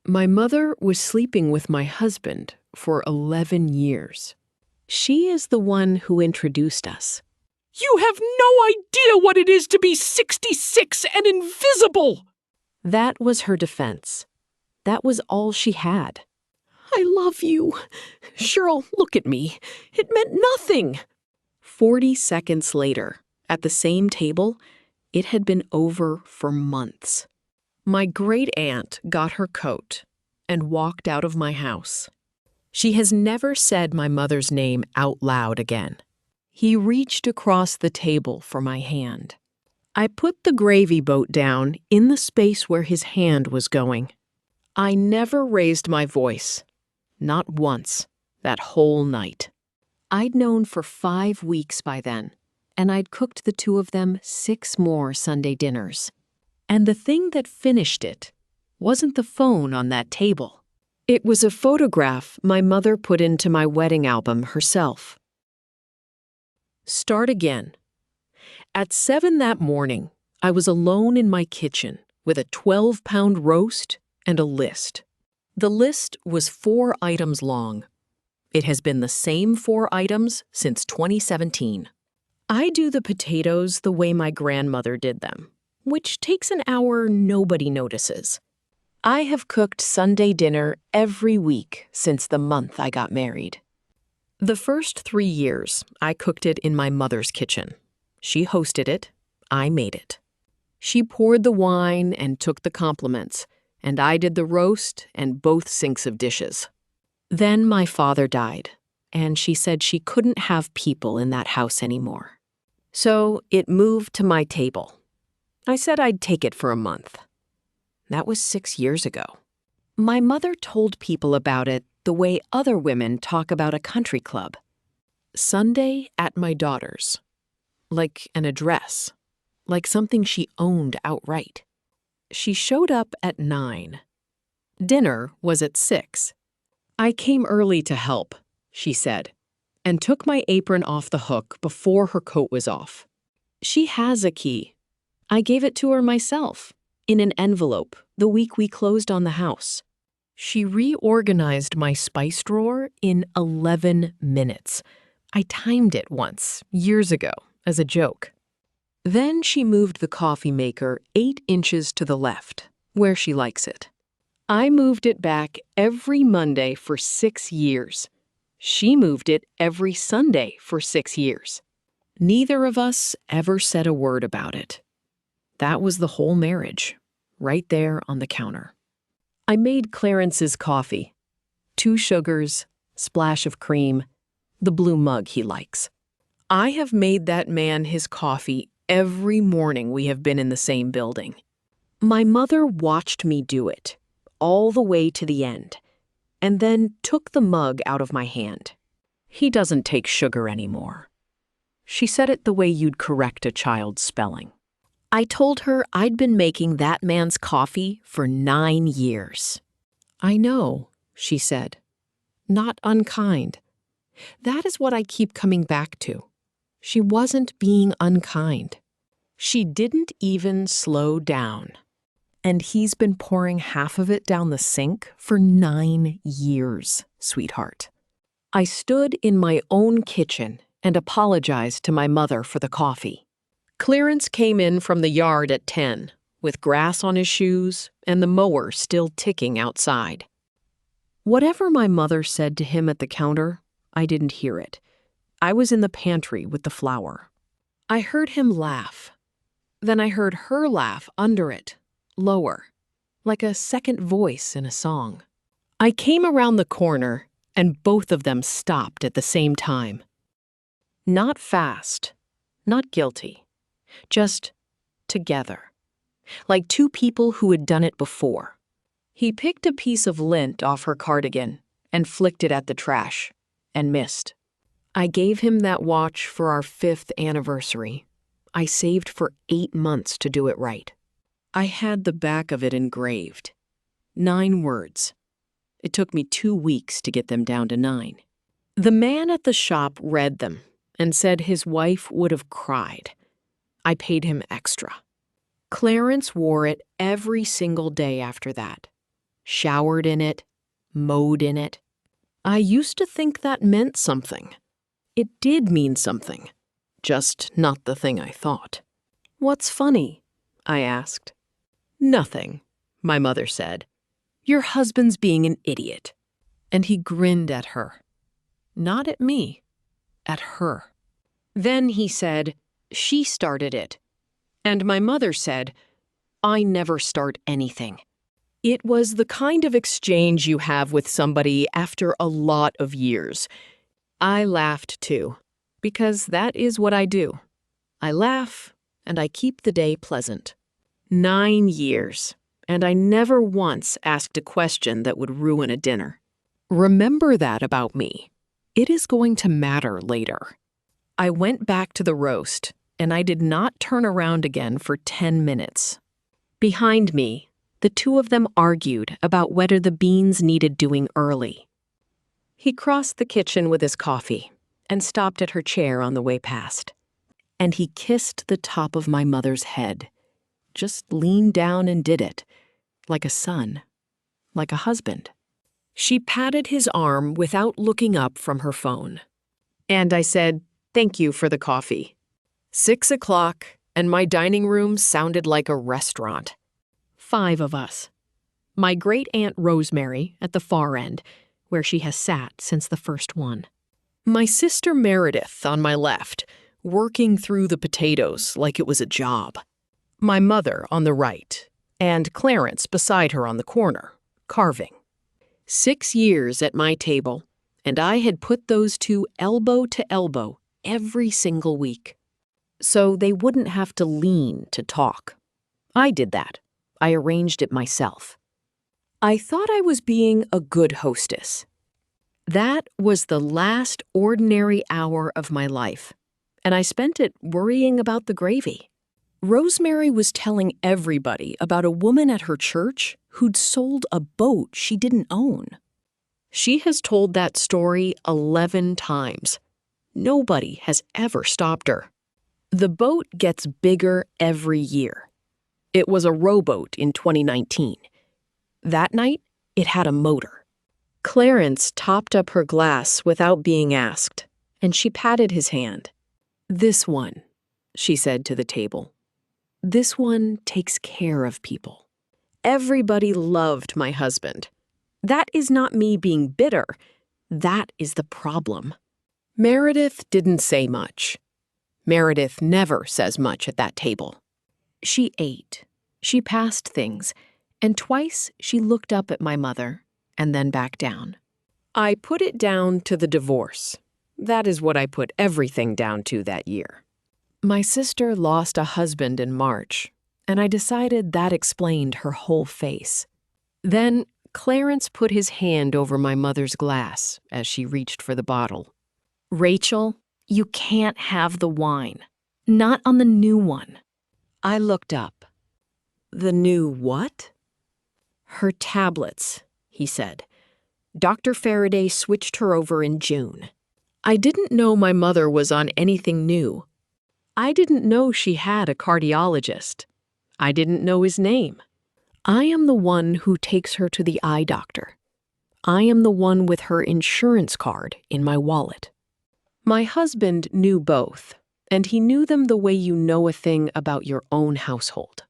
My mother was sleeping with my husband for 11 years. She is the one who introduced us. You have no idea what it is to be 66 and invisible! That was her defense. That was all she had. I love you. Cheryl, look at me. It meant nothing. 40 seconds later, at the same table, it had been over for months. My great-aunt got her coat and walked out of my house. She has never said my mother's name out loud again. He reached across the table for my hand. I put the gravy boat down in the space where his hand was going. I never raised my voice, not once, that whole night. I'd known for 5 weeks by then, and I'd cooked the two of them 6 more Sunday dinners. And the thing that finished it wasn't the phone on that table. It was a photograph my mother put into my wedding album herself. Start again. At 7 that morning, I was alone in my kitchen with a 12-pound roast and a list. The list was 4 items long. It has been the same 4 items since 2017. I do the potatoes the way my grandmother did them, which takes an hour nobody notices. I have cooked Sunday dinner every week since the month I got married. The first 3 years, I cooked it in my mother's kitchen. She hosted it, I made it. She poured the wine and took the compliments, and I did the roast and both sinks of dishes. Then my father died, and she said she couldn't have people in that house anymore. So it moved to my table. I said I'd take it for a month. That was 6 years ago. My mother told people about it the way other women talk about a country club. Sunday at my daughter's. Like an address. Like something she owned outright. She showed up at 9. Dinner was at 6. I came early to help, she said, and took my apron off the hook before her coat was off. She has a key. I gave it to her myself, in an envelope, the week we closed on the house. She reorganized my spice drawer in 11 minutes. I timed it once, years ago, as a joke. Then she moved the coffee maker 8 inches to the left, where she likes it. I moved it back every Monday for 6 years. She moved it every Sunday for 6 years. Neither of us ever said a word about it. That was the whole marriage, right there on the counter. I made Clarence's coffee. 2 sugars, splash of cream, the blue mug he likes. I have made that man his coffee every morning we have been in the same building. My mother watched me do it, all the way to the end, and then took the mug out of my hand. He doesn't take sugar anymore. She said it the way you'd correct a child's spelling. I told her I'd been making that man's coffee for 9 years. I know, she said. Not unkind. That is what I keep coming back to. She wasn't being unkind. She didn't even slow down. And he's been pouring half of it down the sink for 9 years, sweetheart. I stood in my own kitchen and apologized to my mother for the coffee. Clarence came in from the yard at 10, with grass on his shoes and the mower still ticking outside. Whatever my mother said to him at the counter, I didn't hear it. I was in the pantry with the flour. I heard him laugh. Then I heard her laugh under it, lower, like a second voice in a song. I came around the corner, and both of them stopped at the same time. Not fast, not guilty. Just together, like 2 people who had done it before. He picked a piece of lint off her cardigan and flicked it at the trash, and missed. I gave him that watch for our 5th anniversary. I saved for 8 months to do it right. I had the back of it engraved. 9 words. It took me 2 weeks to get them down to 9. The man at the shop read them and said his wife would have cried. I paid him extra. Clarence wore it every single day after that. showered in it, mowed in it. I used to think that meant something. It did mean something, just not the thing I thought. "What's funny?" I asked. "Nothing," my mother said. "Your husband's being an idiot." And he grinned at her. Not at me, at her. Then he said, "She started it." And my mother said, "I never start anything." It was the kind of exchange you have with somebody after a lot of years. I laughed too, because that is what I do. I laugh, and I keep the day pleasant. 9 years, and I never once asked a question that would ruin a dinner. Remember that about me. It is going to matter later. I went back to the roast, and I did not turn around again for 10 minutes. Behind me, the two of them argued about whether the beans needed doing early. He crossed the kitchen with his coffee and stopped at her chair on the way past. And he kissed the top of my mother's head. Just leaned down and did it, like a son, like a husband. She patted his arm without looking up from her phone. And I said, "Thank you for the coffee." 6 o'clock, and my dining room sounded like a restaurant. 5 of us. My great-aunt Rosemary at the far end, where she has sat since the first one. My sister Meredith on my left, working through the potatoes like it was a job. My mother on the right, and Clarence beside her on the corner, carving. 6 years at my table, and I had put those two elbow to elbow every single week. So they wouldn't have to lean to talk. I did that. I arranged it myself. I thought I was being a good hostess. That was the last ordinary hour of my life, and I spent it worrying about the gravy. Rosemary was telling everybody about a woman at her church who'd sold a boat she didn't own. She has told that story 11 times. Nobody has ever stopped her. The boat gets bigger every year. It was a rowboat in 2019. That night, it had a motor. Clarence topped up her glass without being asked, and she patted his hand. "This one," she said to the table. "This one takes care of people." Everybody loved my husband. That is not me being bitter. That is the problem. Meredith didn't say much. Meredith never says much at that table. She ate. She passed things, and twice she looked up at my mother and then back down. I put it down to the divorce. That is what I put everything down to that year. My sister lost a husband in March, and I decided that explained her whole face. Then Clarence put his hand over my mother's glass as she reached for the bottle. "Rachel, you can't have the wine. Not on the new one." I looked up. "The new what?" "Her tablets," he said. "Dr. Faraday switched her over in June." I didn't know my mother was on anything new. I didn't know she had a cardiologist. I didn't know his name. I am the one who takes her to the eye doctor. I am the one with her insurance card in my wallet. My husband knew both, and he knew them the way you know a thing about your own household.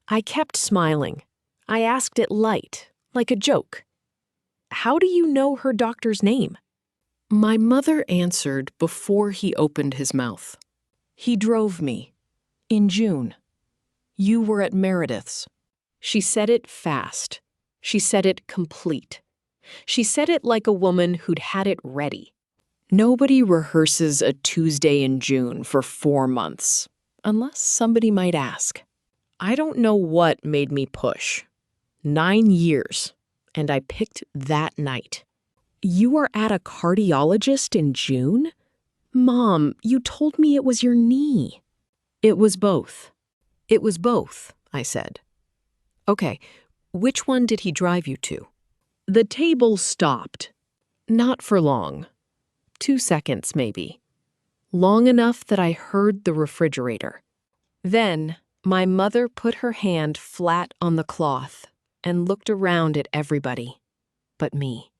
I kept smiling. I asked it light, like a joke. "How do you know her doctor's name?" My mother answered before he opened his mouth. "He drove me. In June. You were at Meredith's." She said it fast. She said it complete. She said it like a woman who'd had it ready. Nobody rehearses a Tuesday in June for 4 months, unless somebody might ask. I don't know what made me push. 9 years, and I picked that night. "You are at a cardiologist in June? Mom, you told me it was your knee." "It was both. It was both," I said. "Okay, which one did he drive you to?" The table stopped. Not for long. 2 seconds, maybe. Long enough that I heard the refrigerator. Then my mother put her hand flat on the cloth and looked around at everybody but me.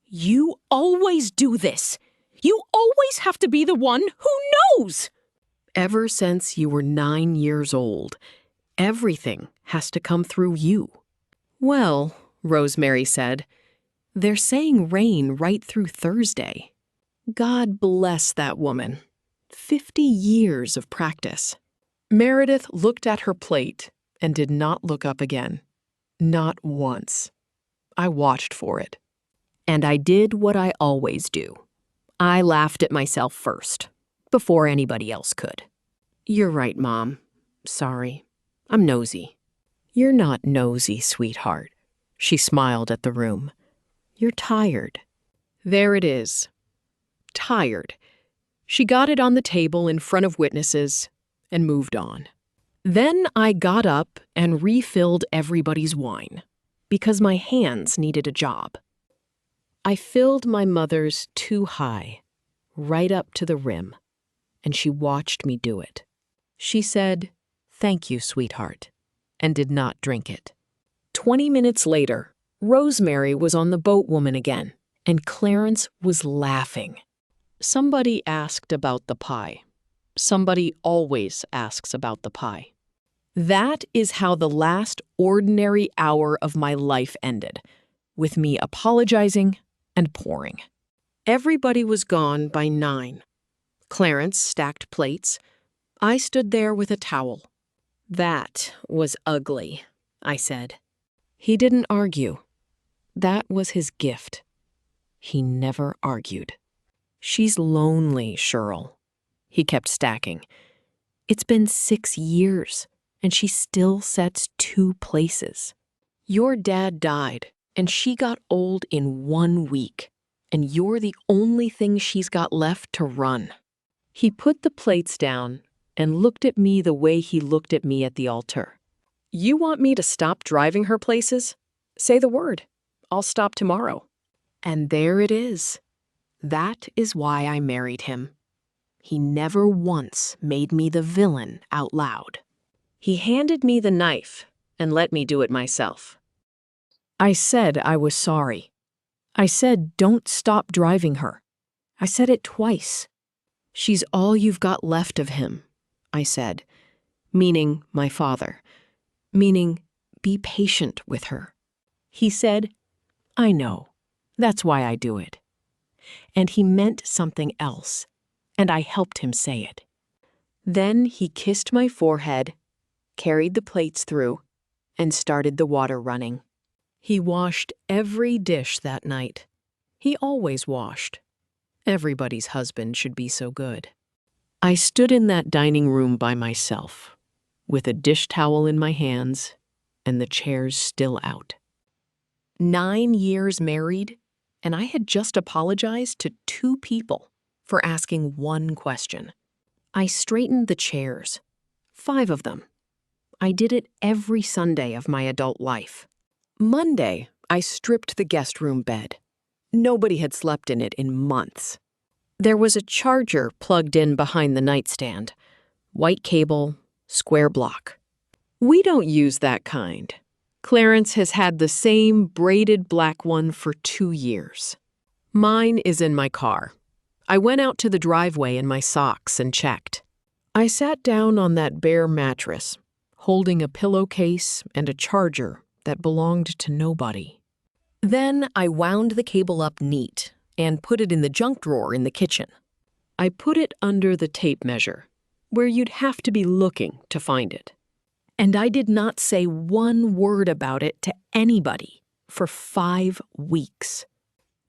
You always do this. You always have to be the one who knows. Ever since you were 9 years old, everything has to come through you. Well, Rosemary said, they're saying rain right through Thursday. God bless that woman. 50 years of practice. Meredith looked at her plate and did not look up again. Not once. I watched for it. And I did what I always do. I laughed at myself first, before anybody else could. You're right, Mom. Sorry. I'm nosy. You're not nosy, sweetheart. She smiled at the room. You're tired. There it is. Tired. She got it on the table in front of witnesses and moved on. Then I got up and refilled everybody's wine, because my hands needed a job. I filled my mother's too high, right up to the rim, and she watched me do it. She said, "Thank you, sweetheart," and did not drink it. 20 minutes later, Rosemary was on the boat woman again, and Clarence was laughing. Somebody asked about the pie. Somebody always asks about the pie. That is how the last ordinary hour of my life ended, with me apologizing and pouring. Everybody was gone by 9. Clarence stacked plates. I stood there with a towel. That was ugly, I said. He didn't argue. That was his gift. He never argued. She's lonely, Shirley. He kept stacking. It's been 6 years, and she still sets 2 places. Your dad died, and she got old in 1 week, and you're the only thing she's got left to run. He put the plates down and looked at me the way he looked at me at the altar. You want me to stop driving her places? Say the word. I'll stop tomorrow. And there it is. That is why I married him. He never once made me the villain out loud. He handed me the knife and let me do it myself. I said I was sorry. I said don't stop driving her. I said it twice. She's all you've got left of him, I said, meaning my father, meaning be patient with her. He said, I know. That's why I do it. And he meant something else, and I helped him say it. Then he kissed my forehead, carried the plates through, and started the water running. He washed every dish that night. He always washed. Everybody's husband should be so good. I stood in that dining room by myself, with a dish towel in my hands and the chairs still out. 9 years married, and I had just apologized to 2 people for asking 1 question. I straightened the chairs, 5 of them. I did it every Sunday of my adult life. Monday, I stripped the guest room bed. Nobody had slept in it in months. There was a charger plugged in behind the nightstand. White cable, square block. We don't use that kind. Clarence has had the same braided black one for 2 years. Mine is in my car. I went out to the driveway in my socks and checked. I sat down on that bare mattress, holding a pillowcase and a charger that belonged to nobody. Then I wound the cable up neat and put it in the junk drawer in the kitchen. I put it under the tape measure, where you'd have to be looking to find it. And I did not say 1 word about it to anybody for 5 weeks.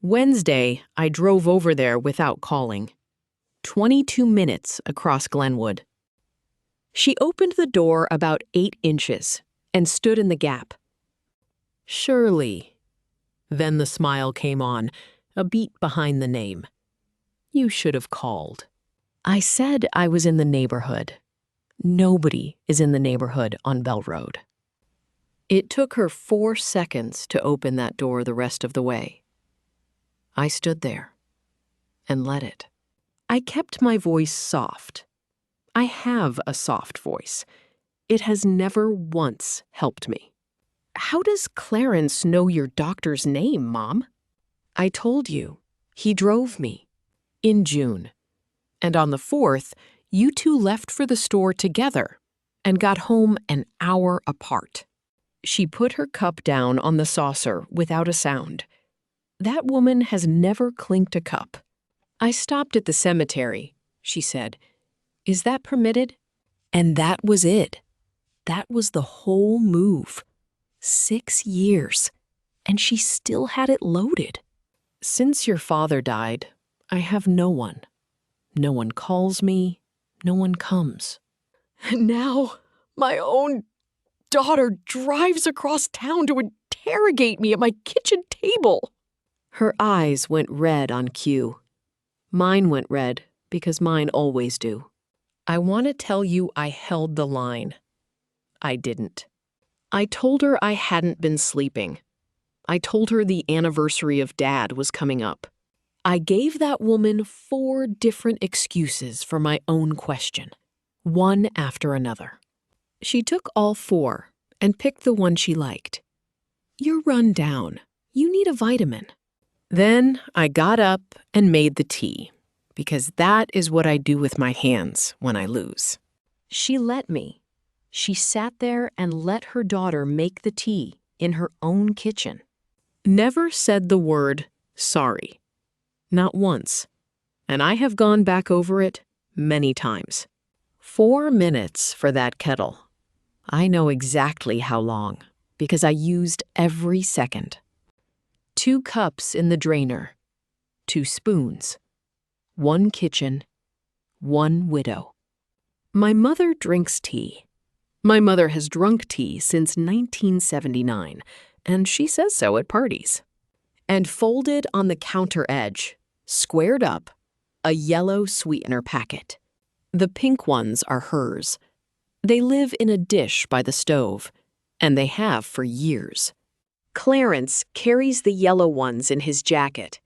Wednesday, I drove over there without calling. 22 minutes across Glenwood. She opened the door about 8 inches and stood in the gap. Shirley. Then the smile came on, a beat behind the name. You should have called. I said I was in the neighborhood. Nobody is in the neighborhood on Bell Road. It took her 4 seconds to open that door the rest of the way. I stood there and let it. I kept my voice soft. I have a soft voice. It has never once helped me. How does Clarence know your doctor's name, Mom? I told you. He drove me. In June. And on the 4th, you two left for the store together and got home an hour apart. She put her cup down on the saucer without a sound. That woman has never clinked a cup. I stopped at the cemetery, she said. Is that permitted? And that was it. That was the whole move. 6 years. And she still had it loaded. Since your father died, I have no one. No one calls me. No one comes. And now, my own daughter drives across town to interrogate me at my kitchen table. Her eyes went red on cue. Mine went red because mine always do. I want to tell you I held the line. I didn't. I told her I hadn't been sleeping. I told her the anniversary of Dad was coming up. I gave that woman 4 different excuses for my own question, one after another. She took all 4 and picked the one she liked. You're run down. You need a vitamin. Then I got up and made the tea, because that is what I do with my hands when I lose. She let me. She sat there and let her daughter make the tea in her own kitchen. Never said the word sorry. Not once. And I have gone back over it many times. 4 minutes for that kettle. I know exactly how long, because I used every second. 2 cups in the drainer. 2 spoons. 1 kitchen. 1 widow. My mother drinks tea. My mother has drunk tea since 1979, and she says so at parties. And folded on the counter edge, squared up, a yellow sweetener packet. The pink ones are hers. They live in a dish by the stove, and they have for years. Clarence carries the yellow ones in his jacket.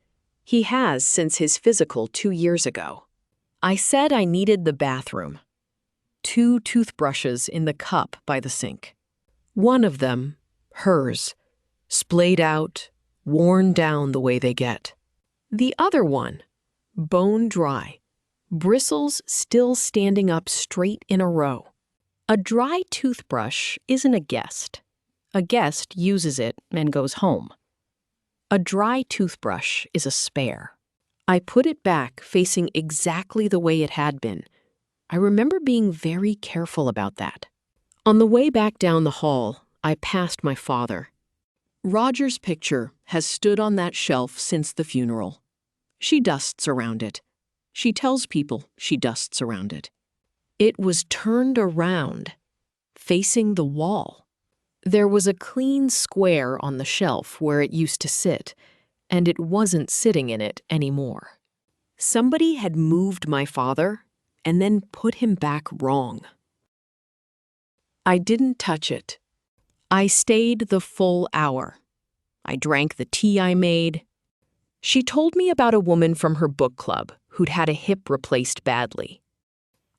He has since his physical 2 years ago. I said I needed the bathroom. 2 toothbrushes in the cup by the sink. One of them, hers, splayed out, worn down the way they get. The other one, bone dry, bristles still standing up straight in a row. A dry toothbrush isn't a guest. A guest uses it and goes home. A dry toothbrush is a spare. I put it back facing exactly the way it had been. I remember being very careful about that. On the way back down the hall, I passed my father. Roger's picture has stood on that shelf since the funeral. She dusts around it. She tells people she dusts around it. It was turned around, facing the wall. There was a clean square on the shelf where it used to sit, and it wasn't sitting in it anymore. Somebody had moved my father and then put him back wrong. I didn't touch it. I stayed the full hour. I drank the tea I made. She told me about a woman from her book club who'd had a hip replaced badly.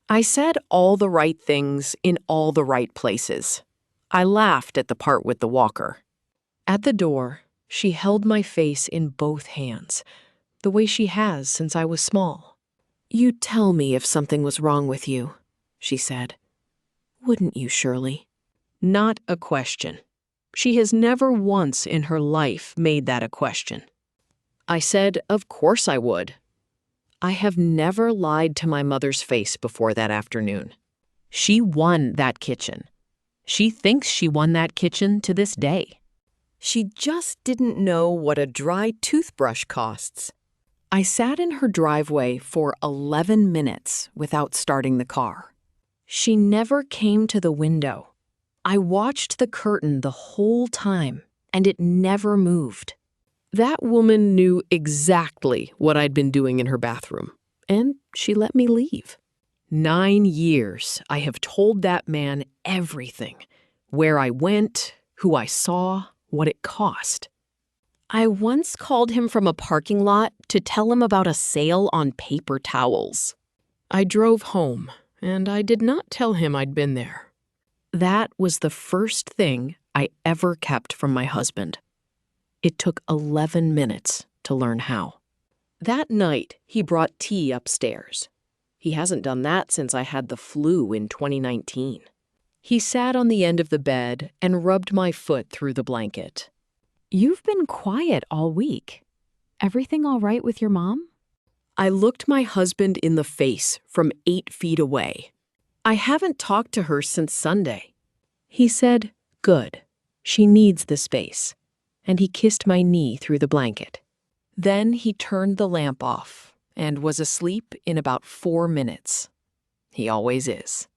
I said all the right things in all the right places. I laughed at the part with the walker. At the door, she held my face in both hands, the way she has since I was small. You'd tell me if something was wrong with you, she said. Wouldn't you, Shirley? Not a question. She has never once in her life made that a question. I said, of course I would. I have never lied to my mother's face before that afternoon. She won that kitchen. She thinks she won that kitchen to this day. She just didn't know what a dry toothbrush costs. I sat in her driveway for 11 minutes without starting the car. She never came to the window. I watched the curtain the whole time, and it never moved. That woman knew exactly what I'd been doing in her bathroom, and she let me leave. 9 years I have told that man everything. Where I went, who I saw, what it cost. I once called him from a parking lot to tell him about a sale on paper towels. I drove home, and I did not tell him I'd been there. That was the first thing I ever kept from my husband. It took 11 minutes to learn how. That night, he brought tea upstairs. He hasn't done that since I had the flu in 2019. He sat on the end of the bed and rubbed my foot through the blanket. You've been quiet all week. Everything all right with your mom? I looked my husband in the face from 8 feet away. I haven't talked to her since Sunday. He said, "Good. She needs the space." And he kissed my knee through the blanket. Then he turned the lamp off and was asleep in about 4 minutes. He always is.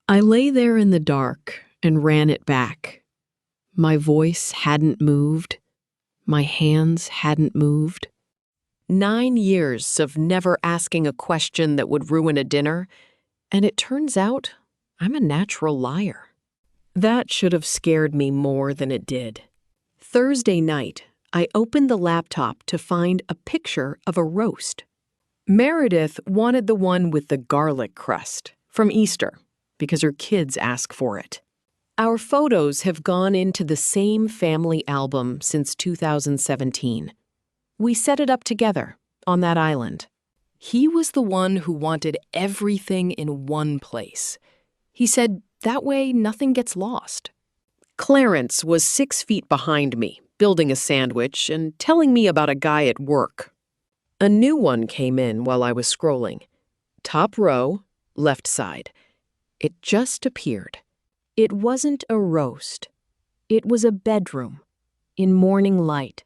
I lay there in the dark and ran it back. My voice hadn't moved. My hands hadn't moved. 9 years of never asking a question that would ruin a dinner, and it turns out I'm a natural liar. That should have scared me more than it did. Thursday night, I opened the laptop to find a picture of a roast. Meredith wanted the one with the garlic crust from Easter because her kids ask for it. Our photos have gone into the same family album since 2017. We set it up together on that island. He was the one who wanted everything in one place. He said, that way nothing gets lost. Clarence was 6 feet behind me, building a sandwich and telling me about a guy at work. A new one came in while I was scrolling. Top row, left side. It just appeared. It wasn't a roast. It was a bedroom, in morning light,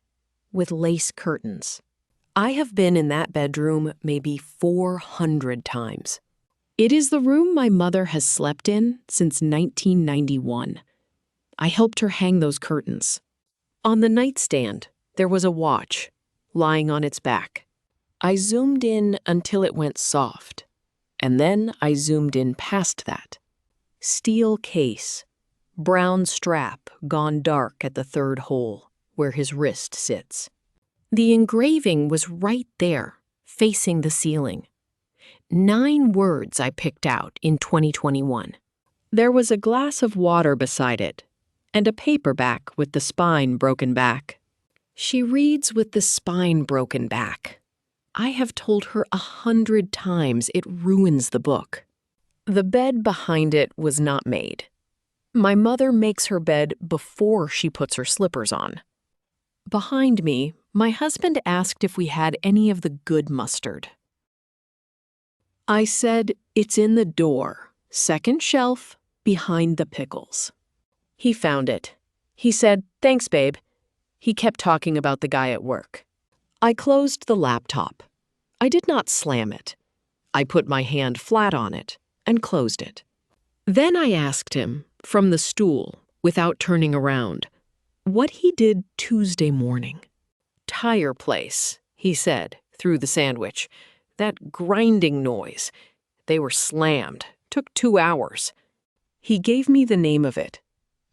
with lace curtains. I have been in that bedroom maybe 400 times. It is the room my mother has slept in since 1991. I helped her hang those curtains. On the nightstand, there was a watch, lying on its back. I zoomed in until it went soft, and then I zoomed in past that. Steel case, brown strap gone dark at the third hole, where his wrist sits. The engraving was right there, facing the ceiling. 9 words I picked out in 2021. There was a glass of water beside it, and a paperback with the spine broken back. She reads with the spine broken back. I have told her 100 times it ruins the book. The bed behind it was not made. My mother makes her bed before she puts her slippers on. Behind me, my husband asked if we had any of the good mustard. I said, it's in the door, second shelf, behind the pickles. He found it. He said, thanks, babe. He kept talking about the guy at work. I closed the laptop. I did not slam it. I put my hand flat on it and closed it. Then I asked him, from the stool, without turning around, what he did Tuesday morning. Tire place, he said, through the sandwich. That grinding noise. They were slammed. Took 2 hours. He gave me the name of it.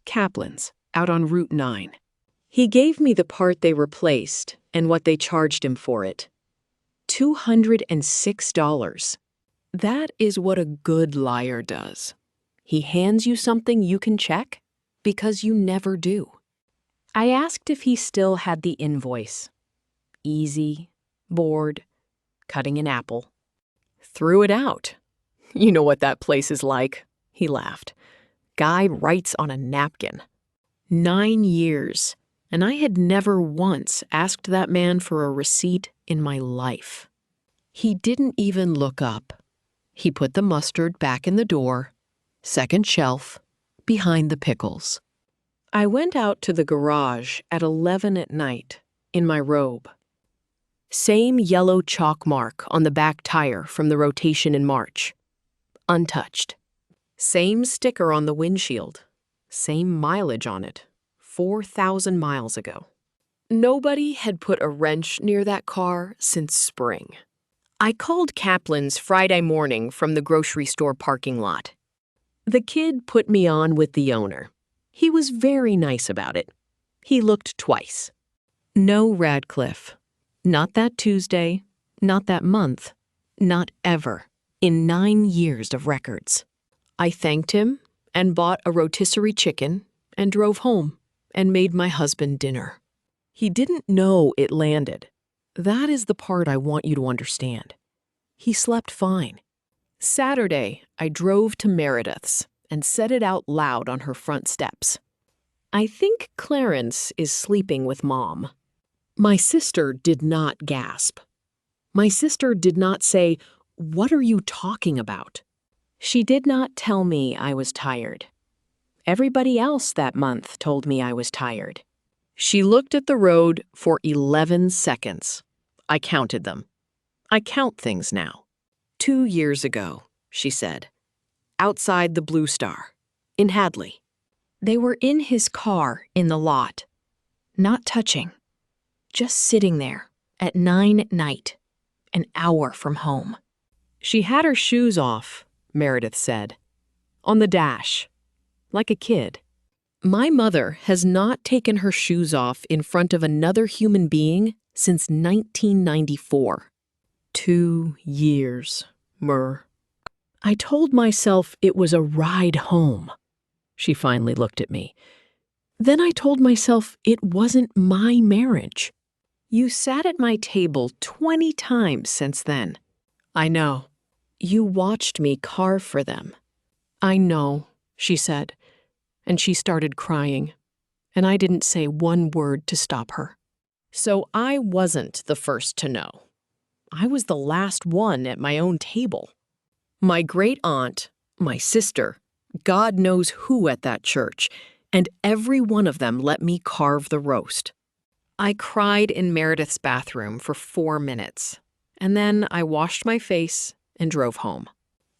Kaplan's, out on Route 9. He gave me the part they replaced and what they charged him for it. $206. That is what a good liar does. He hands you something you can check because you never do. I asked if he still had the invoice. Easy, bored, cutting an apple. Threw it out. You know what that place is like, he laughed. Guy writes on a napkin. 9 years, and I had never once asked that man for a receipt in my life. He didn't even look up. He put the mustard back in the door, second shelf, behind the pickles. I went out to the garage at 11 at night, in my robe. Same yellow chalk mark on the back tire from the rotation in March. Untouched. Same sticker on the windshield. Same mileage on it. 4,000 miles ago. Nobody had put a wrench near that car since spring. I called Kaplan's Friday morning from the grocery store parking lot. The kid put me on with the owner. He was very nice about it. He looked twice. No Radcliffe. Not that Tuesday, not that month, not ever, in 9 years of records. I thanked him and bought a rotisserie chicken and drove home. and made my husband dinner. He didn't know it landed. That is the part I want you to understand. He slept fine. Saturday, I drove to Meredith's and said it out loud on her front steps. I think Clarence is sleeping with Mom. My sister did not gasp. My sister did not say, "What are you talking about?" She did not tell me I was tired. Everybody else that month told me I was tired. She looked at the road for 11 seconds. I counted them. I count things now. 2 years ago, she said, outside the Blue Star, in Hadley. They were in his car in the lot, not touching, just sitting there at 9 at night, an hour from home. She had her shoes off, Meredith said, on the dash, like a kid. My mother has not taken her shoes off in front of another human being since 1994. 2 years, Mur. I told myself it was a ride home. She finally looked at me. Then I told myself it wasn't my marriage. You sat at my table 20 times since then. I know. You watched me carve for them. I know, she said, and she started crying, and I didn't say one word to stop her. So I wasn't the first to know. I was the last one at my own table. My great-aunt, my sister, God knows who at that church, and every one of them let me carve the roast. I cried in Meredith's bathroom for 4 minutes, and then I washed my face and drove home.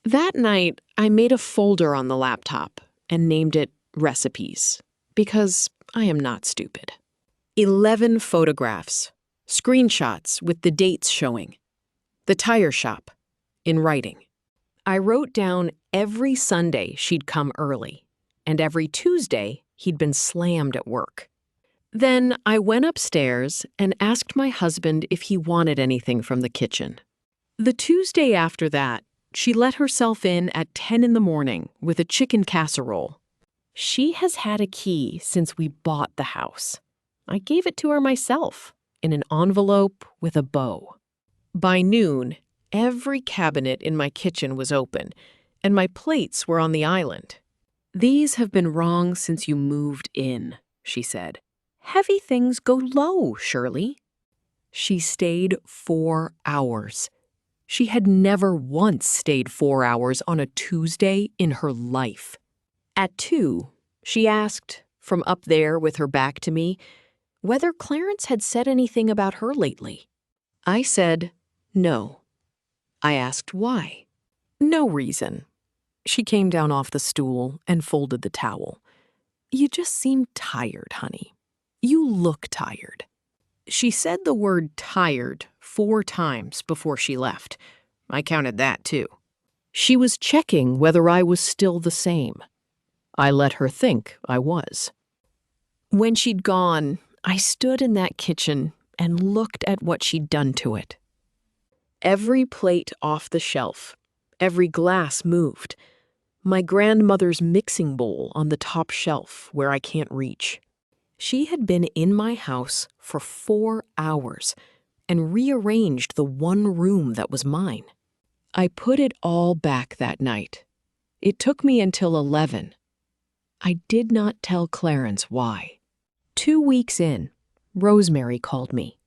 That night, I made a folder on the laptop and named it Recipes, because I am not stupid. 11 photographs, screenshots with the dates showing. The tire shop, in writing. I wrote down every Sunday she'd come early, and every Tuesday he'd been slammed at work. Then I went upstairs and asked my husband if he wanted anything from the kitchen. The Tuesday after that, she let herself in at 10 in the morning with a chicken casserole. She has had a key since we bought the house. I gave it to her myself, in an envelope with a bow. By noon, every cabinet in my kitchen was open, and my plates were on the island. These have been wrong since you moved in, she said. Heavy things go low, Shirley. She stayed 4 hours. She had never once stayed 4 hours on a Tuesday in her life. At 2, she asked, from up there with her back to me, whether Clarence had said anything about her lately. I said, no. I asked why. No reason. She came down off the stool and folded the towel. You just seem tired, honey. You look tired. She said the word tired 4 times before she left. I counted that too. She was checking whether I was still the same. I let her think I was. When she'd gone, I stood in that kitchen and looked at what she'd done to it. Every plate off the shelf, every glass moved. My grandmother's mixing bowl on the top shelf where I can't reach. She had been in my house for 4 hours and rearranged the one room that was mine. I put it all back that night. It took me until 11. I did not tell Clarence why. 2 weeks in, Rosemary called me.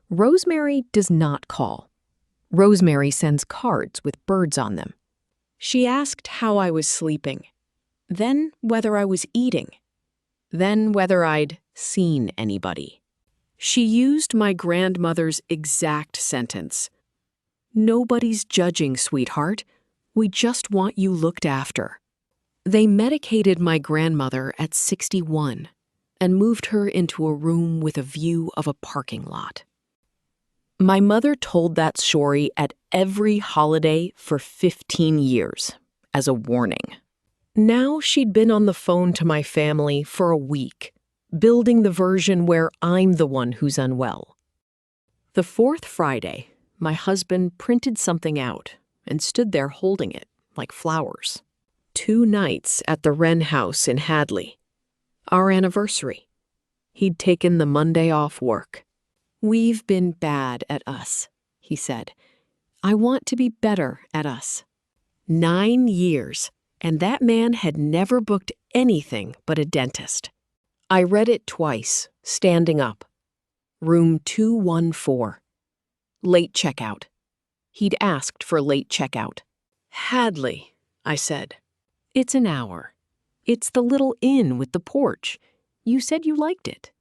Rosemary does not call. Rosemary sends cards with birds on them. She asked how I was sleeping, then whether I was eating, then whether I'd seen anybody. She used my grandmother's exact sentence. Nobody's judging, sweetheart. We just want you looked after. They medicated my grandmother at 61 and moved her into a room with a view of a parking lot. My mother told that story at every holiday for 15 years as a warning. Now she'd been on the phone to my family for a week, building the version where I'm the one who's unwell. The 4th Friday, my husband printed something out and stood there holding it like flowers. 2 nights at the Wren house in Hadley. Our anniversary. He'd taken the Monday off work. "We've been bad at us," he said. "I want to be better at us." 9 years, and that man had never booked anything but a dentist. I read it twice, standing up. Room 214. Late checkout. He'd asked for late checkout. "Hadley," I said. "It's an hour. It's the little inn with the porch. You said you liked it."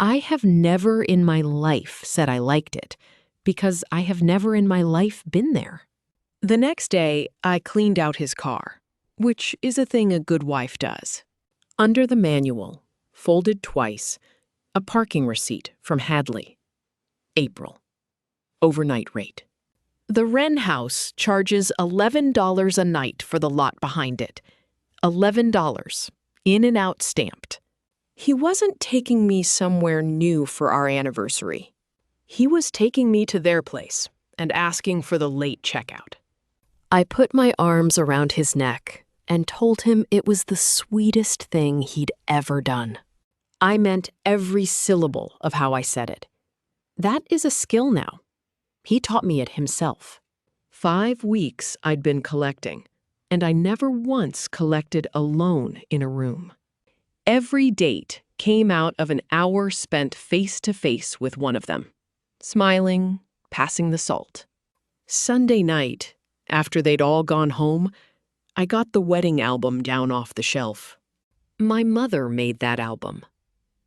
I have never in my life said I liked it, because I have never in my life been there. The next day, I cleaned out his car, which is a thing a good wife does. Under the manual, folded twice, a parking receipt from Hadley. April. Overnight rate. The Wren House charges $11 a night for the lot behind it. $11, in and out stamped. He wasn't taking me somewhere new for our anniversary. He was taking me to their place and asking for the late checkout. I put my arms around his neck and told him it was the sweetest thing he'd ever done. I meant every syllable of how I said it. That is a skill now. He taught me it himself. 5 weeks I'd been collecting, and I never once collected alone in a room. Every date came out of an hour spent face-to-face with one of them, smiling, passing the salt. Sunday night, after they'd all gone home, I got the wedding album down off the shelf. My mother made that album.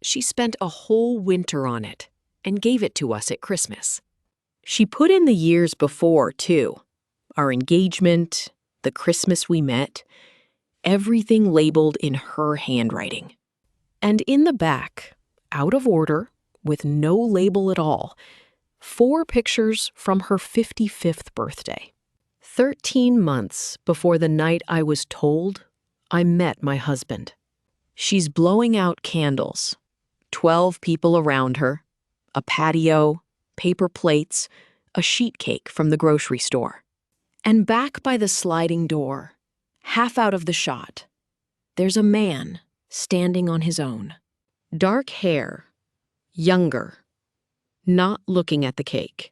She spent a whole winter on it and gave it to us at Christmas. She put in the years before, too. Our engagement, the Christmas we met, everything labeled in her handwriting. And in the back, out of order, with no label at all, 4 pictures from her 55th birthday. 13 months before the night I was told, I met my husband. She's blowing out candles. 12 people around her, a patio, paper plates, a sheet cake from the grocery store. And back by the sliding door, half out of the shot, there's a man standing on his own. Dark hair, younger, not looking at the cake.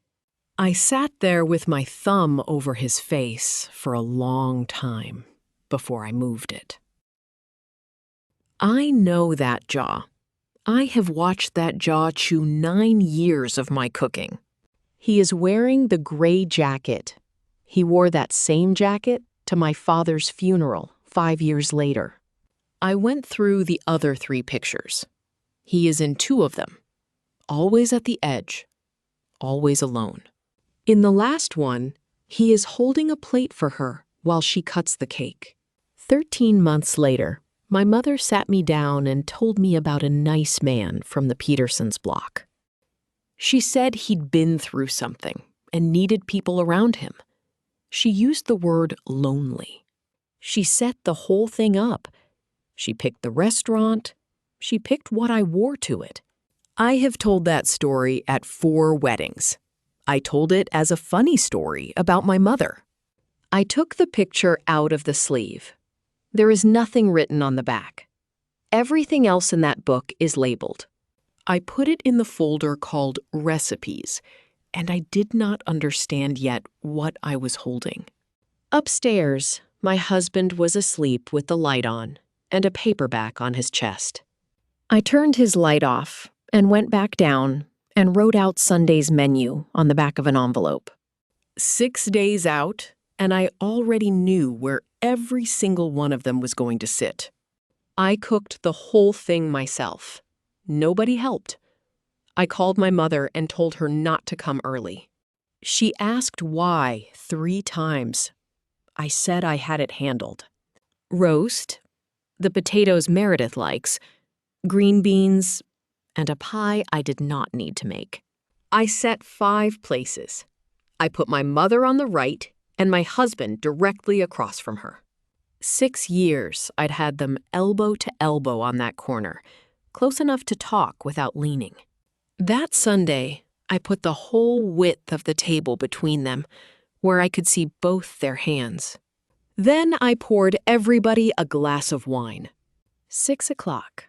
I sat there with my thumb over his face for a long time before I moved it. I know that jaw. I have watched that jaw chew 9 years of my cooking. He is wearing the gray jacket. He wore that same jacket to my father's funeral 5 years later. I went through the other 3 pictures. He is in 2 of them, always at the edge, always alone. In the last one, he is holding a plate for her while she cuts the cake. 13 months later, my mother sat me down and told me about a nice man from the Petersons' block. She said he'd been through something and needed people around him. She used the word lonely. She set the whole thing up. She picked the restaurant. She picked what I wore to it. I have told that story at 4 weddings. I told it as a funny story about my mother. I took the picture out of the sleeve. There is nothing written on the back. Everything else in that book is labeled. I put it in the folder called Recipes, and I did not understand yet what I was holding. Upstairs, my husband was asleep with the light on and a paperback on his chest. I turned his light off and went back down and wrote out Sunday's menu on the back of an envelope. 6 days out, and I already knew where every single one of them was going to sit. I cooked the whole thing myself. Nobody helped. I called my mother and told her not to come early. She asked why 3 times. I said I had it handled. Roast, the potatoes Meredith likes, green beans, and a pie I did not need to make. I set 5 places. I put my mother on the right and my husband directly across from her. 6 years I'd had them elbow to elbow on that corner, close enough to talk without leaning. That Sunday, I put the whole width of the table between them, where I could see both their hands. Then I poured everybody a glass of wine. 6 o'clock.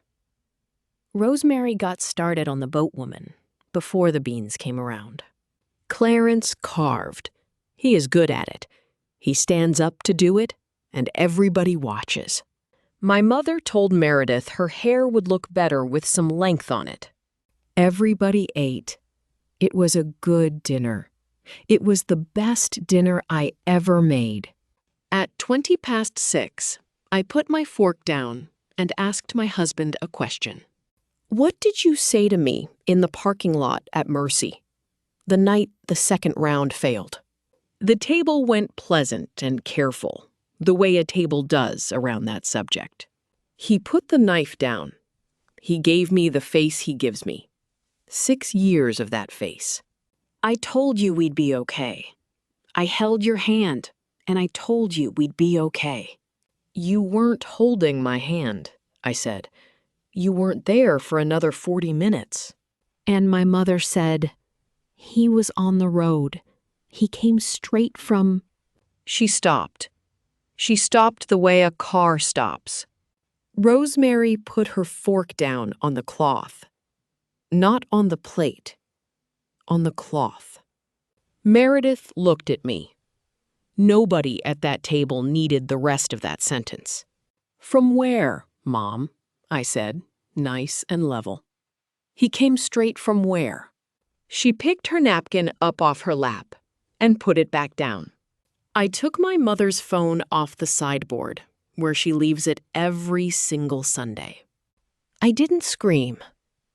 Rosemary got started on the boatwoman before the beans came around. Clarence carved. He is good at it. He stands up to do it, and everybody watches. My mother told Meredith her hair would look better with some length on it. Everybody ate. It was a good dinner. It was the best dinner I ever made. At 6:20, I put my fork down and asked my husband a question. What did you say to me in the parking lot at Mercy, the night the second round failed? The table went pleasant and careful, the way a table does around that subject. He put the knife down. He gave me the face he gives me. 6 years of that face. I told you we'd be okay. I held your hand, and I told you we'd be okay. You weren't holding my hand, I said. You weren't there for another 40 minutes. And my mother said, he was on the road. He came straight from... She stopped. She stopped the way a car stops. Rosemary put her fork down on the cloth. Not on the plate. On the cloth. Meredith looked at me. Nobody at that table needed the rest of that sentence. From where, Mom? I said, nice and level. He came straight from where? She picked her napkin up off her lap and put it back down. I took my mother's phone off the sideboard, where she leaves it every single Sunday. I didn't scream.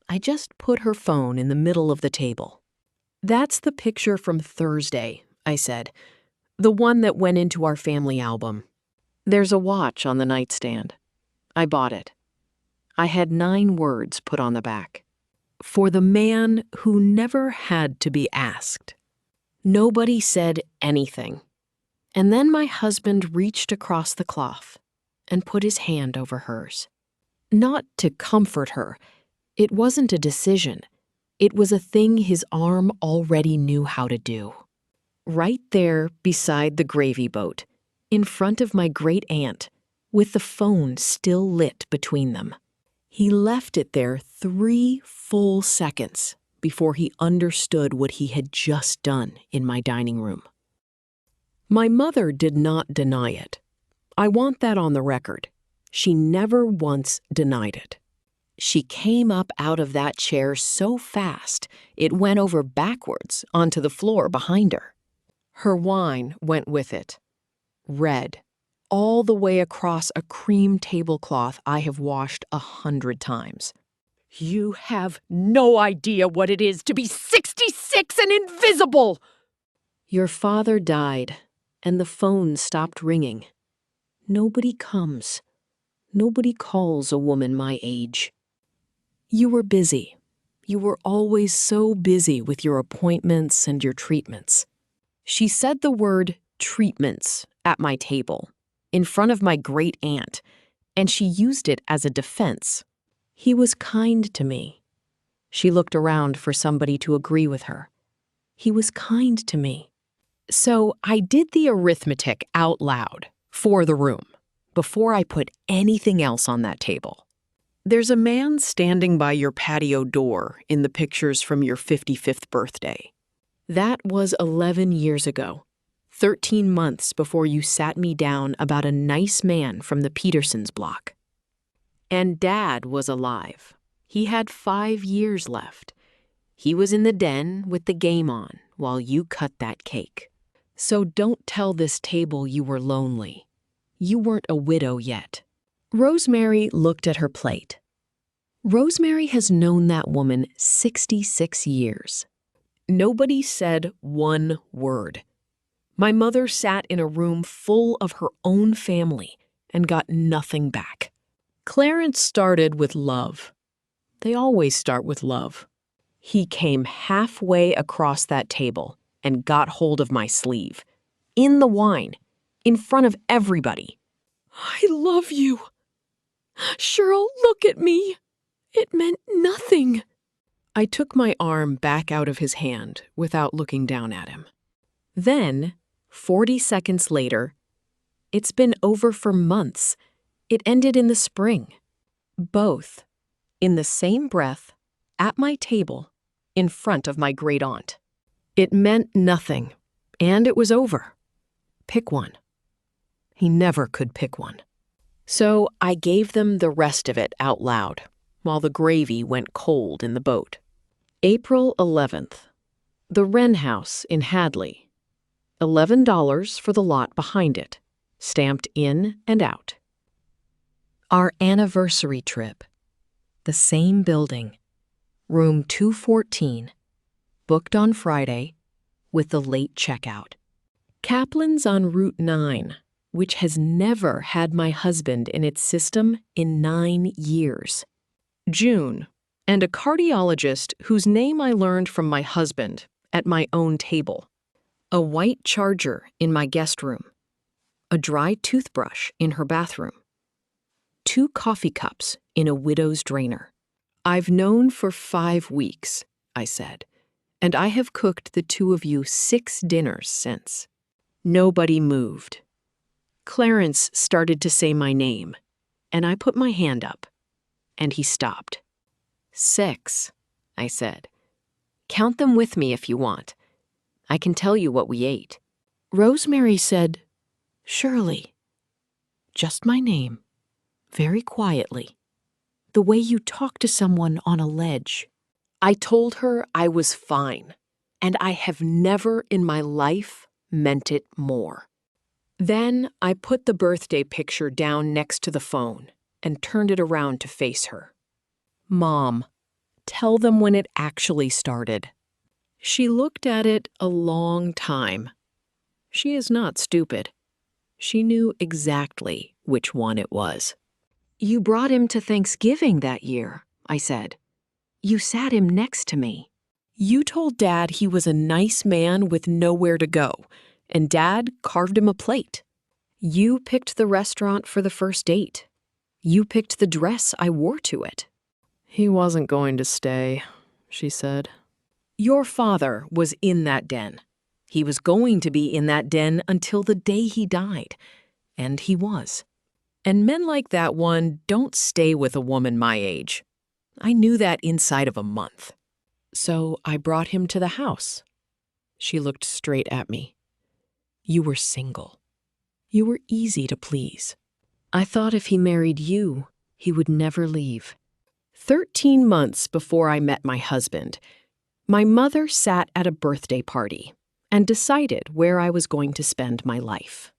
I just put her phone in the middle of the table. That's the picture from Thursday, I said, the one that went into our family album. There's a watch on the nightstand. I bought it. I had 9 words put on the back. For the man who never had to be asked. Nobody said anything. And then my husband reached across the cloth and put his hand over hers. Not to comfort her. It wasn't a decision. It was a thing his arm already knew how to do. Right there beside the gravy boat, in front of my great aunt, with the phone still lit between them. He left it there 3 full seconds before he understood what he had just done in my dining room. My mother did not deny it. I want that on the record. She never once denied it. She came up out of that chair so fast it went over backwards onto the floor behind her. Her wine went with it. Red. All the way across a cream tablecloth I have washed 100 times. You have no idea what it is to be 66 and invisible! Your father died, and the phone stopped ringing. Nobody comes. Nobody calls a woman my age. You were busy. You were always so busy with your appointments and your treatments. She said the word treatments at my table, in front of my great aunt, and she used it as a defense. He was kind to me. She looked around for somebody to agree with her. He was kind to me. So I did the arithmetic out loud for the room before I put anything else on that table. There's a man standing by your patio door in the pictures from your 55th birthday. That was 11 years ago, 13 months before you sat me down about a nice man from the Petersons block. And Dad was alive. He had 5 years left. He was in the den with the game on while you cut that cake. So don't tell this table you were lonely. You weren't a widow yet. Rosemary looked at her plate. Rosemary has known that woman 66 years. Nobody said one word. My mother sat in a room full of her own family and got nothing back. Clarence started with love. They always start with love. He came halfway across that table and got hold of my sleeve. In the wine. In front of everybody. I love you. Cheryl, look at me. It meant nothing. I took my arm back out of his hand without looking down at him. Then, 40 seconds later, it's been over for months. It ended in the spring. Both. in the same breath, at my table, in front of my great-aunt. It meant nothing, and it was over. Pick one. He never could pick one. So I gave them the rest of it out loud, while the gravy went cold in the boat. April 11th. The Wren House in Hadley. $11 for the lot behind it, stamped in and out. Our anniversary trip. The same building. Room 214. Booked on Friday, with the late checkout. Kaplan's on Route 9, which has never had my husband in its system in 9 years. June, and a cardiologist whose name I learned from my husband at my own table. A white charger in my guest room. A dry toothbrush in her bathroom. 2 coffee cups in a widow's drainer. I've known for 5 weeks, I said, and I have cooked the 2 of you 6 dinners since. Nobody moved. Clarence started to say my name, and I put my hand up, and he stopped. 6, I said. Count them with me if you want. I can tell you what we ate. Rosemary said, Shirley. Just my name, very quietly, the way you talk to someone on a ledge. I told her I was fine, and I have never in my life meant it more. Then I put the birthday picture down next to the phone and turned it around to face her. Mom, tell them when it actually started. She looked at it a long time. She is not stupid. She knew exactly which one it was. You brought him to Thanksgiving that year, I said. You sat him next to me. You told Dad he was a nice man with nowhere to go, and Dad carved him a plate. You picked the restaurant for the first date. You picked the dress I wore to it. He wasn't going to stay, she said. Your father was in that den. He was going to be in that den until the day he died, and he was. And men like that one don't stay with a woman my age. I knew that inside of a month. So I brought him to the house. She looked straight at me. You were single. You were easy to please. I thought if he married you, he would never leave. 13 months before I met my husband, my mother sat at a birthday party and decided where I was going to spend my life.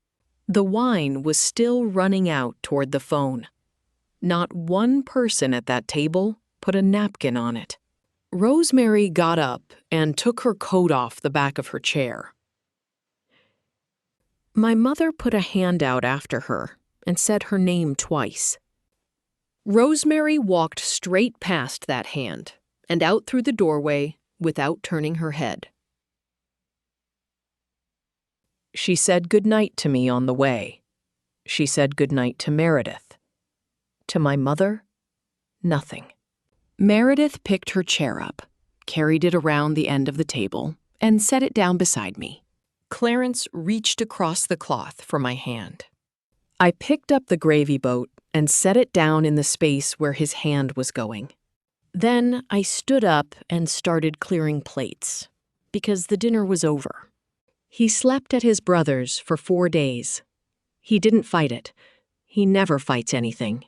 The wine was still running out toward the phone. Not one person at that table put a napkin on it. Rosemary got up and took her coat off the back of her chair. My mother put a hand out after her and said her name twice. Rosemary walked straight past that hand and out through the doorway without turning her head. She said goodnight to me on the way. She said goodnight to Meredith. To my mother, nothing. Meredith picked her chair up, carried it around the end of the table, and set it down beside me. Clarence reached across the cloth for my hand. I picked up the gravy boat and set it down in the space where his hand was going. Then I stood up and started clearing plates, because the dinner was over. He slept at his brother's for 4 days. He didn't fight it. He never fights anything.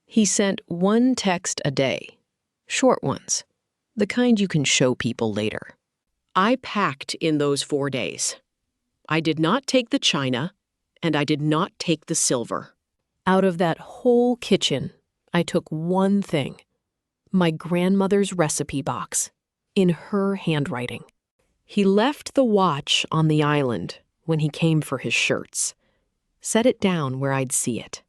He sent 1 text a day. Short ones, the kind you can show people later. I packed in those 4 days. I did not take the china, and I did not take the silver. Out of that whole kitchen, I took one thing, my grandmother's recipe box, in her handwriting. He left the watch on the island when he came for his shirts, set it down where I'd see it.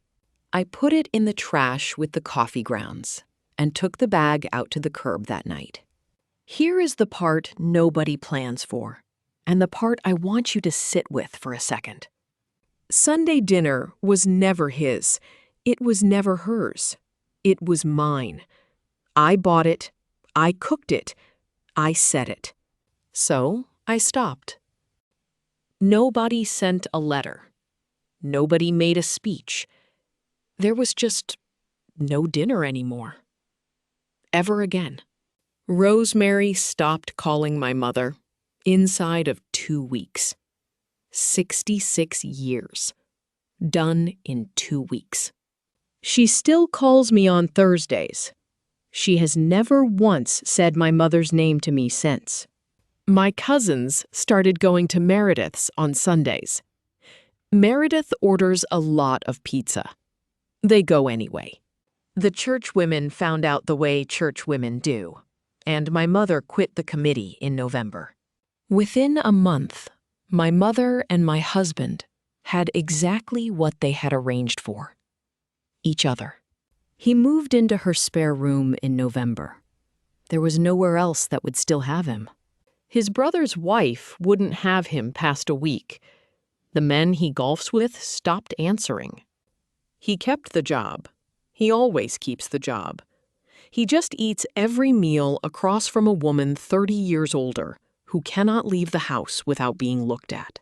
I put it in the trash with the coffee grounds and took the bag out to the curb that night. Here is the part nobody plans for, and the part I want you to sit with for a second. Sunday dinner was never his. It was never hers. It was mine. I bought it. I cooked it. I said it. So I stopped. Nobody sent a letter. Nobody made a speech. There was just no dinner anymore. ever again. Rosemary stopped calling my mother inside of 2 weeks. 66 years. Done in 2 weeks. She still calls me on Thursdays. She has never once said my mother's name to me since. My cousins started going to Meredith's on Sundays. Meredith orders a lot of pizza. They go anyway. The church women found out the way church women do, and my mother quit the committee in November. Within a month, my mother and my husband had exactly what they had arranged for. Each other. He moved into her spare room in November. There was nowhere else that would still have him. His brother's wife wouldn't have him past a week. The men he golfs with stopped answering. He kept the job. He always keeps the job. He just eats every meal across from a woman 30 years older who cannot leave the house without being looked at.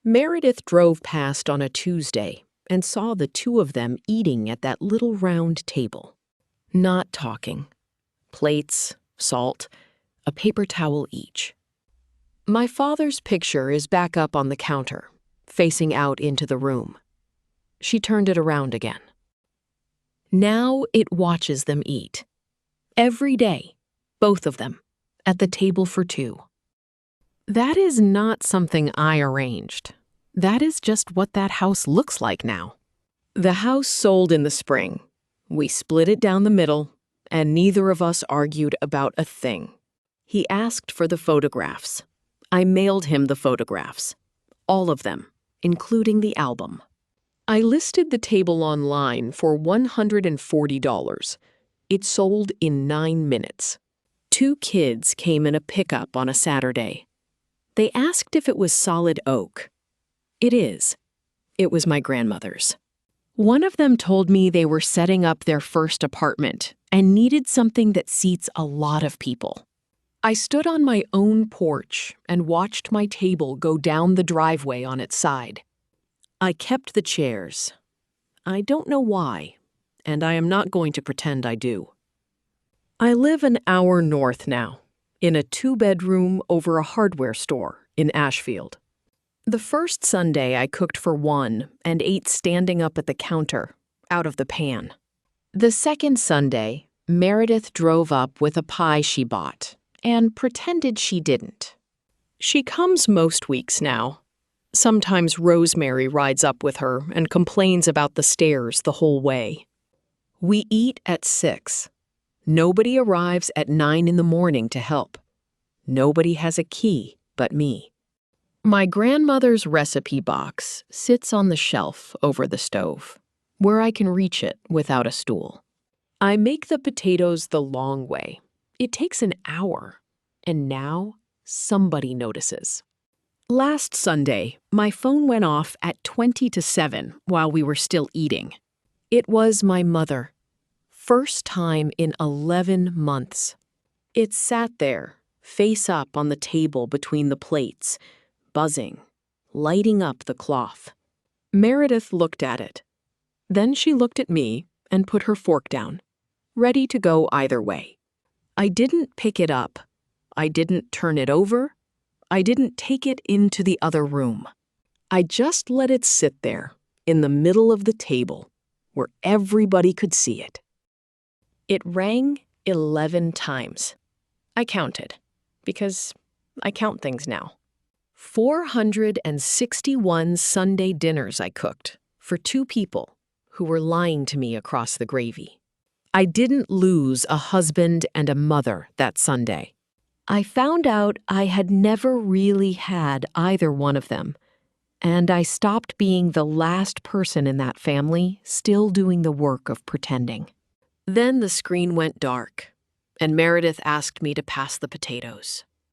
Meredith drove past on a Tuesday and saw the two of them eating at that little round table. Not talking. Plates, salt, a paper towel each. My father's picture is back up on the counter, facing out into the room. She turned it around again. Now it watches them eat. Every day, both of them, at the table for two. That is not something I arranged. That is just what that house looks like now. The house sold in the spring. We split it down the middle, and neither of us argued about a thing. He asked for the photographs. I mailed him the photographs. All of them, including the album. I listed the table online for $140. It sold in 9 minutes. 2 kids came in a pickup on a Saturday. They asked if it was solid oak. It is. It was my grandmother's. One of them told me they were setting up their first apartment and needed something that seats a lot of people. I stood on my own porch and watched my table go down the driveway on its side. I kept the chairs. I don't know why, and I am not going to pretend I do. I live an hour north now, in a 2-bedroom over a hardware store in Ashfield. The first Sunday I cooked for one and ate standing up at the counter, out of the pan. The second Sunday, Meredith drove up with a pie she bought and pretended she didn't. She comes most weeks now. Sometimes Rosemary rides up with her and complains about the stairs the whole way. We eat at 6. Nobody arrives at 9 in the morning to help. Nobody has a key but me. My grandmother's recipe box sits on the shelf over the stove, where I can reach it without a stool. I make the potatoes the long way. It takes an hour, and now somebody notices. Last Sunday, my phone went off at 20 to 7 while we were still eating. It was my mother. First time in 11 months. It sat there, face up on the table between the plates, buzzing, lighting up the cloth. Meredith looked at it. Then she looked at me and put her fork down, ready to go either way. I didn't pick it up. I didn't turn it over. I didn't take it into the other room. I just let it sit there in the middle of the table where everybody could see it. It rang 11 times. I counted, because I count things now. 461 Sunday dinners I cooked for 2 people who were lying to me across the gravy. I didn't lose a husband and a mother that Sunday. I found out I had never really had either one of them, and I stopped being the last person in that family still doing the work of pretending. Then the screen went dark, and Meredith asked me to pass the potatoes.